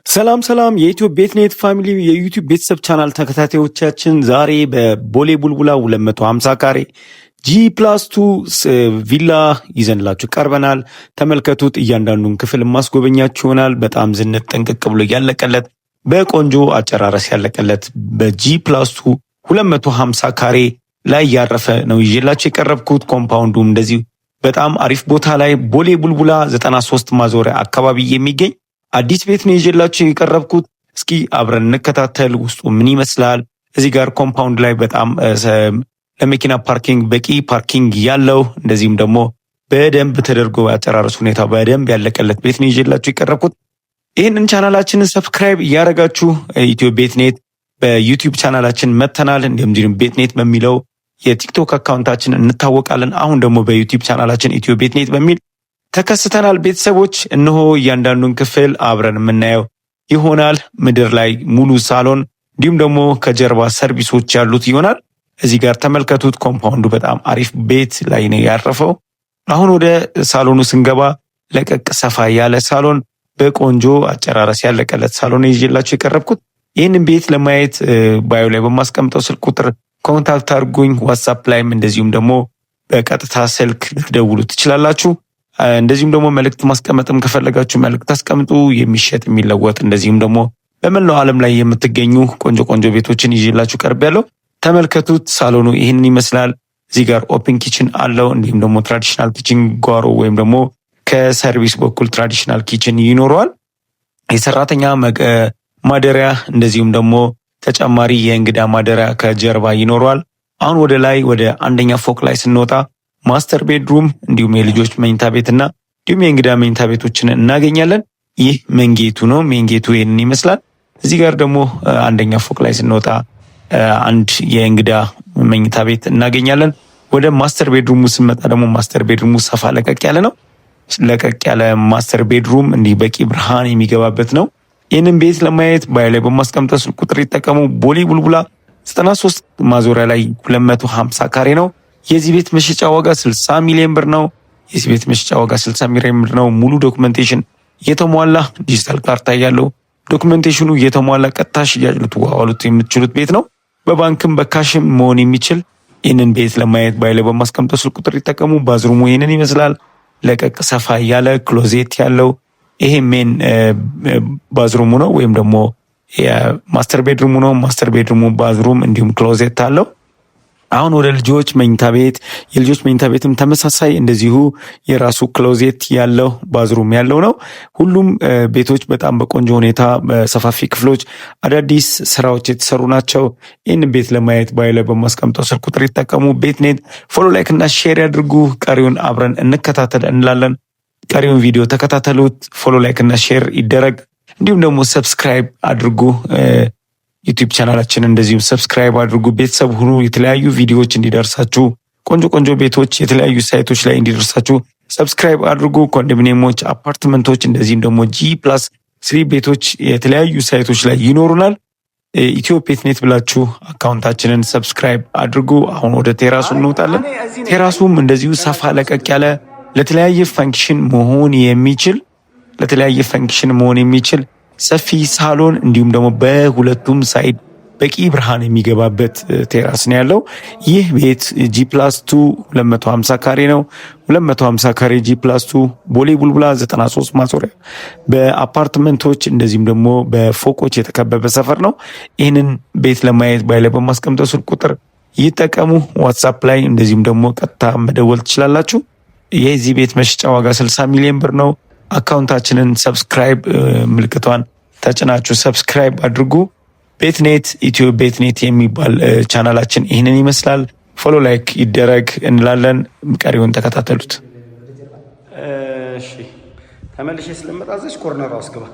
ሰላም ሰላም የኢትዮ ቤትኔት ፋሚሊ የዩቲዩብ ቤተሰብ ቻናል ተከታታዮቻችን ዛሬ በቦሌ ቡልቡላ 250 ካሬ G+2 ቪላ ይዘንላችሁ ቀርበናል። ተመልከቱት። እያንዳንዱን ክፍል ማስጎበኛችሁ ይሆናል። በጣም ዝንጥ ጥንቅቅ ብሎ ያለቀለት በቆንጆ አጨራረስ ያለቀለት በG+2 250 ካሬ ላይ ያረፈ ነው ይዤላችሁ የቀረብኩት። ኮምፓውንዱም እንደዚህ በጣም አሪፍ ቦታ ላይ ቦሌ ቡልቡላ 93 ማዞሪያ አካባቢ የሚገኝ አዲስ ቤት ነው ይዤላችሁ የቀረብኩት። እስኪ አብረን እንከታተል ውስጡ ምን ይመስላል። እዚህ ጋር ኮምፓውንድ ላይ በጣም ለመኪና ፓርኪንግ በቂ ፓርኪንግ ያለው እንደዚህም ደግሞ በደንብ ተደርጎ ያጨራረሱ ሁኔታ በደንብ ያለቀለት ቤት ነው ይዤላችሁ የቀረብኩት። ይህንን ቻናላችንን ሰብስክራይብ እያደረጋችሁ ኢትዮ ቤትኔት በዩቲዩብ ቻናላችን መተናል። እንዲሁም ቤትኔት በሚለው የቲክቶክ አካውንታችን እንታወቃለን። አሁን ደግሞ በዩቲዩብ ቻናላችን ኢትዮ ቤትኔት በሚል ተከስተናል። ቤተሰቦች እነሆ እያንዳንዱን ክፍል አብረን የምናየው ይሆናል። ምድር ላይ ሙሉ ሳሎን እንዲሁም ደግሞ ከጀርባ ሰርቪሶች ያሉት ይሆናል። እዚህ ጋር ተመልከቱት። ኮምፓውንዱ በጣም አሪፍ ቤት ላይ ነው ያረፈው። አሁን ወደ ሳሎኑ ስንገባ ለቀቅ ሰፋ ያለ ሳሎን በቆንጆ አጨራረስ ያለቀለት ሳሎን ይዤላችሁ የቀረብኩት። ይህንን ቤት ለማየት ባዮ ላይ በማስቀምጠው ስልክ ቁጥር ኮንታክት አድርጉኝ። ዋትስአፕ ላይም እንደዚሁም ደግሞ በቀጥታ ስልክ ልትደውሉ ትችላላችሁ። እንደዚሁም ደግሞ መልእክት ማስቀመጥም ከፈለጋችሁ መልእክት አስቀምጡ። የሚሸጥ የሚለወጥ እንደዚሁም ደግሞ በመላው ዓለም ላይ የምትገኙ ቆንጆ ቆንጆ ቤቶችን ይዤላችሁ ቀርቤያለሁ። ተመልከቱት። ሳሎኑ ይህንን ይመስላል። እዚህ ጋር ኦፕን ኪችን አለው። እንዲሁም ደግሞ ትራዲሽናል ኪችን ጓሮ ወይም ደግሞ ከሰርቪስ በኩል ትራዲሽናል ኪችን ይኖረዋል። የሰራተኛ ማደሪያ እንደዚሁም ደግሞ ተጨማሪ የእንግዳ ማደሪያ ከጀርባ ይኖረዋል። አሁን ወደ ላይ ወደ አንደኛ ፎቅ ላይ ስንወጣ ማስተር ቤድሩም እንዲሁም የልጆች መኝታ ቤትና እንዲሁም የእንግዳ መኝታ ቤቶችን እናገኛለን። ይህ መንጌቱ ነው። መንጌቱ ይህንን ይመስላል። እዚህ ጋር ደግሞ አንደኛ ፎቅ ላይ ስንወጣ አንድ የእንግዳ መኝታ ቤት እናገኛለን። ወደ ማስተር ቤድሩሙ ስንመጣ ደግሞ ማስተር ቤድሩሙ ሰፋ ለቀቅ ያለ ነው። ለቀቅ ያለ ማስተር ቤድሩም እንዲህ በቂ ብርሃን የሚገባበት ነው። ይህንን ቤት ለማየት ባዮ ላይ በማስቀምጠው ስልክ ቁጥር ይጠቀሙ። ቦሌ ቡልቡላ 93 ማዞሪያ ላይ 250 ካሬ ነው። የዚህ ቤት መሸጫ ዋጋ 60 ሚሊዮን ብር ነው። የዚህ ቤት መሸጫ ዋጋ 60 ሚሊዮን ብር ነው። ሙሉ ዶክመንቴሽን የተሟላ ዲጂታል ካርታ ያለው ዶክመንቴሽኑ የተሟላ ቀጥታ ሽያጭ ልትዋዋሉት የምትችሉት ቤት ነው። በባንክም በካሽም መሆን የሚችል። ይህንን ቤት ለማየት ባዮ ላይ በማስቀምጠው ስልክ ቁጥር ይጠቀሙ። ባዝሩሙ ይህንን ይመስላል። ለቀቅ ሰፋ ያለ ክሎዜት ያለው ይሄ ሜን ባዝሩሙ ነው ወይም ደግሞ የማስተር ቤድሩሙ ነው። ማስተር ቤድሩሙ ባዝሩም እንዲሁም ክሎዜት አለው። አሁን ወደ ልጆች መኝታ ቤት። የልጆች መኝታ ቤትም ተመሳሳይ እንደዚሁ የራሱ ክሎዜት ያለው ባዝሩም ያለው ነው። ሁሉም ቤቶች በጣም በቆንጆ ሁኔታ በሰፋፊ ክፍሎች አዳዲስ ስራዎች የተሰሩ ናቸው። ይህን ቤት ለማየት ባዮ ላይ በማስቀምጠው ስልክ ቁጥር ይጠቀሙ። ቤትኔት ፎሎ፣ ላይክ እና ሼር ያድርጉ። ቀሪውን አብረን እንከታተል እንላለን። ቀሪውን ቪዲዮ ተከታተሉት። ፎሎ፣ ላይክ እና ሼር ይደረግ። እንዲሁም ደግሞ ሰብስክራይብ አድርጉ። ዩቲዩብ ቻናላችን እንደዚሁ ሰብስክራይብ አድርጉ። ቤተሰብ ሁኑ። የተለያዩ ቪዲዮዎች እንዲደርሳችሁ ቆንጆ ቆንጆ ቤቶች የተለያዩ ሳይቶች ላይ እንዲደርሳችሁ ሰብስክራይብ አድርጉ። ኮንዶሚኒየሞች፣ አፓርትመንቶች እንደዚህም ደግሞ G+3 ቤቶች የተለያዩ ሳይቶች ላይ ይኖሩናል። ኢትዮ ቤትኔት ብላችሁ አካውንታችንን ሰብስክራይብ አድርጉ። አሁን ወደ ቴራሱ እንወጣለን። ቴራሱም እንደዚሁ ሰፋ ለቀቅ ያለ ለተለያየ ፈንክሽን መሆን የሚችል ሰፊ ሳሎን እንዲሁም ደግሞ በሁለቱም ሳይድ በቂ ብርሃን የሚገባበት ቴራስ ነው ያለው። ይህ ቤት G+2 250 ካሬ ነው። 250 ካሬ G+2 ቦሌ ቡልቡላ 93 ማዞሪያ በአፓርትመንቶች እንደዚሁም ደግሞ በፎቆች የተከበበ ሰፈር ነው። ይህንን ቤት ለማየት ባዮ ላይ በማስቀምጠው ስልክ ቁጥር ይጠቀሙ። ዋትስአፕ ላይ እንደዚሁም ደግሞ ቀጥታ መደወል ትችላላችሁ። የዚህ ቤት መሸጫ ዋጋ 60 ሚሊዮን ብር ነው። አካውንታችንን ሰብስክራይብ ምልክቷን ተጭናችሁ ሰብስክራይብ አድርጉ። ቤትኔት ኢትዮ ቤትኔት የሚባል ቻናላችን ይህንን ይመስላል። ፎሎ ላይክ ይደረግ እንላለን። ቀሪውን ተከታተሉት። እሺ ተመልሼ ስለመጣ ዘሽ ኮርነር አስገባ